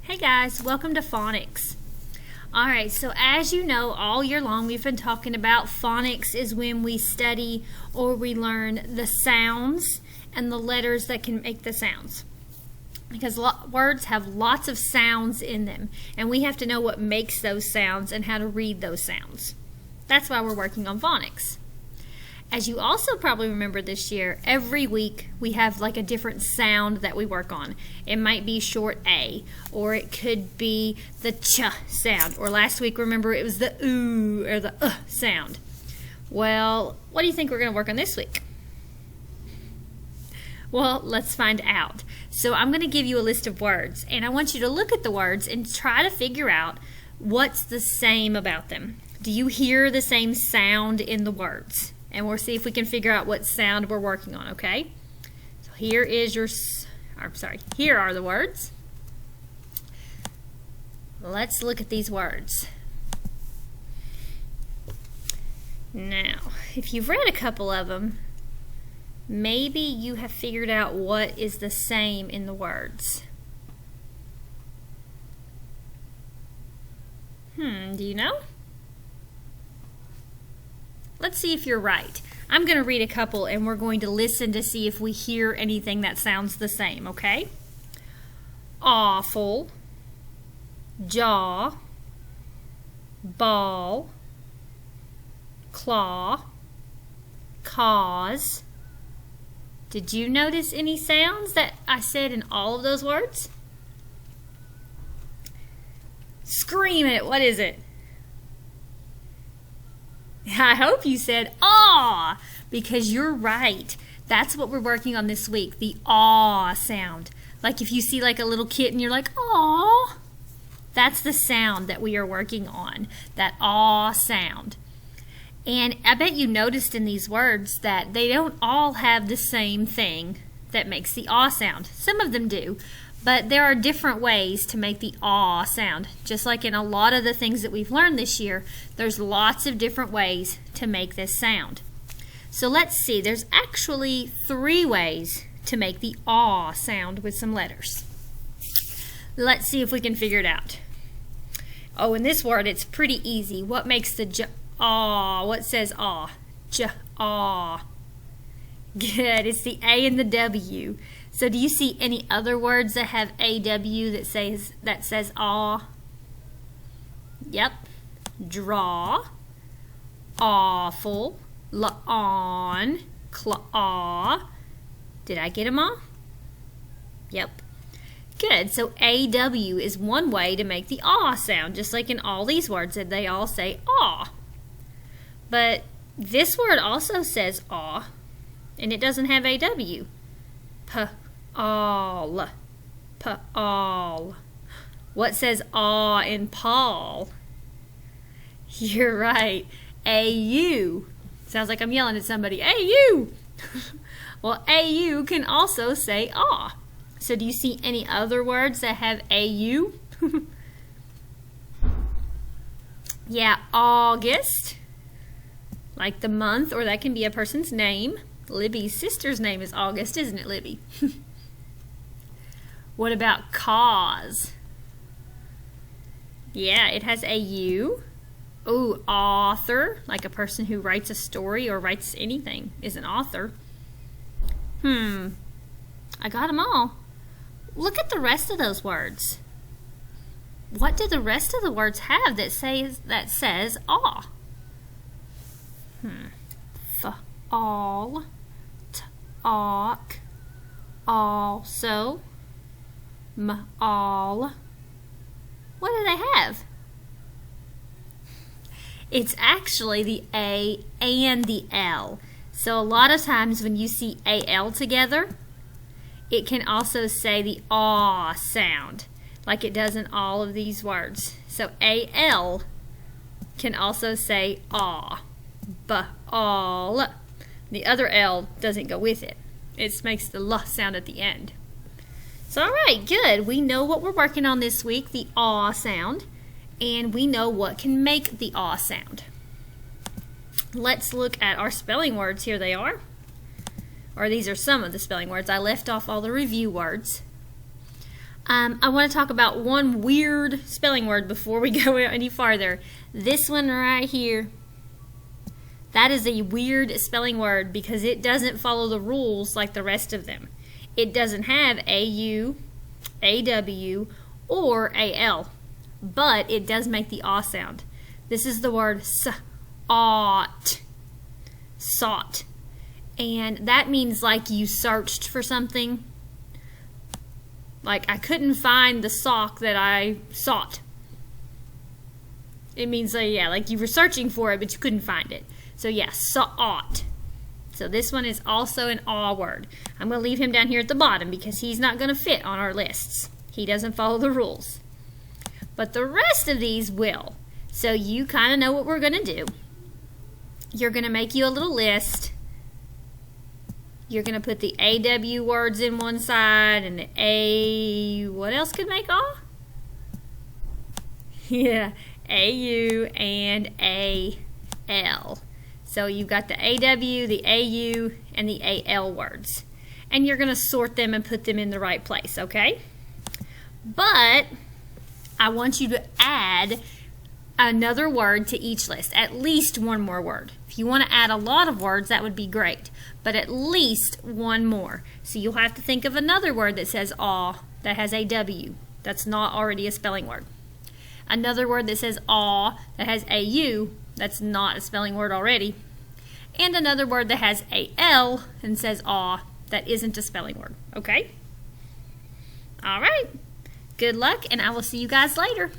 Hey guys, welcome to phonics. Alright, so as you know, all year long we've been talking about phonics is when we study or we learn the sounds and the letters that can make the sounds. Because words have lots of sounds in them, and we have to know what makes those sounds and how to read those sounds. That's why we're working on phonics. As you also probably remember this year, every week we have like a different sound that we work on. It might be short A, or it could be the ch sound, or last week remember it was the oo or the sound. Well, what do you think we're going to work on this week? Well, let's find out. So I'm going to give you a list of words, and I want you to look at the words and try to figure out what's the same about them. Do you hear the same sound in the words? And we'll see if we can figure out what sound we're working on, okay? So here are the words. Let's look at these words. Now, if you've read a couple of them, maybe you have figured out what is the same in the words. Do you know? Let's see if you're right. I'm going to read a couple and we're going to listen to see if we hear anything that sounds the same, okay? Awful, jaw, ball, claw, cause. Did you notice any sounds that I said in all of those words? Scream it. What is it? I hope you said aw, because you're right. That's what we're working on this week, the aw sound. Like if you see like a little kitten, you're like, aw. That's the sound that we are working on, that aw sound. And I bet you noticed in these words that they don't all have the same thing that makes the aw sound. Some of them do, but there are different ways to make the aw sound. Just like in a lot of the things that we've learned this year, there's lots of different ways to make this sound. So let's see, there's actually 3 ways to make the aw sound with some letters. Let's see if we can figure it out. Oh, in this word, it's pretty easy. What makes the j aw? What says aw? J aw. Good, it's the A and the W. So do you see any other words that have AW that says aw? Yep. Draw, awful, on, claw. Did I get them all? Yep. Good. So AW is one way to make the aw sound, just like in all these words that they all say aw. But this word also says aw, and it doesn't have AW. P-all. P-all. What says aw in Paul? You're right. A-U. Sounds like I'm yelling at somebody. A-U! Well, A-U can also say aw. So do you see any other words that have A-U? Yeah, August. Like the month, or that can be a person's name. Libby's sister's name is August, isn't it, Libby? What about cause? Yeah, it has a U. Ooh, author, like a person who writes a story or writes anything is an author. I got them all. Look at the rest of those words. What do the rest of the words have that says aw? All, talk, also, all. What do they have? It's actually the A and the L. So a lot of times when you see AL together, it can also say the aw sound, like it does in all of these words. So AL can also say aw, all. The other L doesn't go with it. It makes the L sound at the end. So alright, good. We know what we're working on this week, the aw sound, and we know what can make the aw sound. Let's look at our spelling words. Here they are. Or these are some of the spelling words. I left off all the review words. I want to talk about one weird spelling word before we go any farther. This one right here. That is a weird spelling word because it doesn't follow the rules like the rest of them. It doesn't have AU, AW, or AL, but it does make the aw sound. This is the word ought, sought, and that means like you searched for something. Like I couldn't find the sock that I sought. It means like you were searching for it but you couldn't find it. So yeah, sought. So this one is also an aw word. I'm going to leave him down here at the bottom because he's not going to fit on our lists. He doesn't follow the rules. But the rest of these will. So you kind of know what we're going to do. You're going to make you a little list. You're going to put the AW words in one side and the A... What else could make aw? Yeah, AU and AL. So you've got the AW, the AU, and the AL words. And you're going to sort them and put them in the right place, okay? But I want you to add another word to each list, at least one more word. If you want to add a lot of words, that would be great, but at least one more. So you'll have to think of another word that says aw, that has AW. That's not already a spelling word. Another word that says aw, that has AU. That's not a spelling word already. And another word that has AL and says aw, that isn't a spelling word. Okay? All right. Good luck, and I will see you guys later.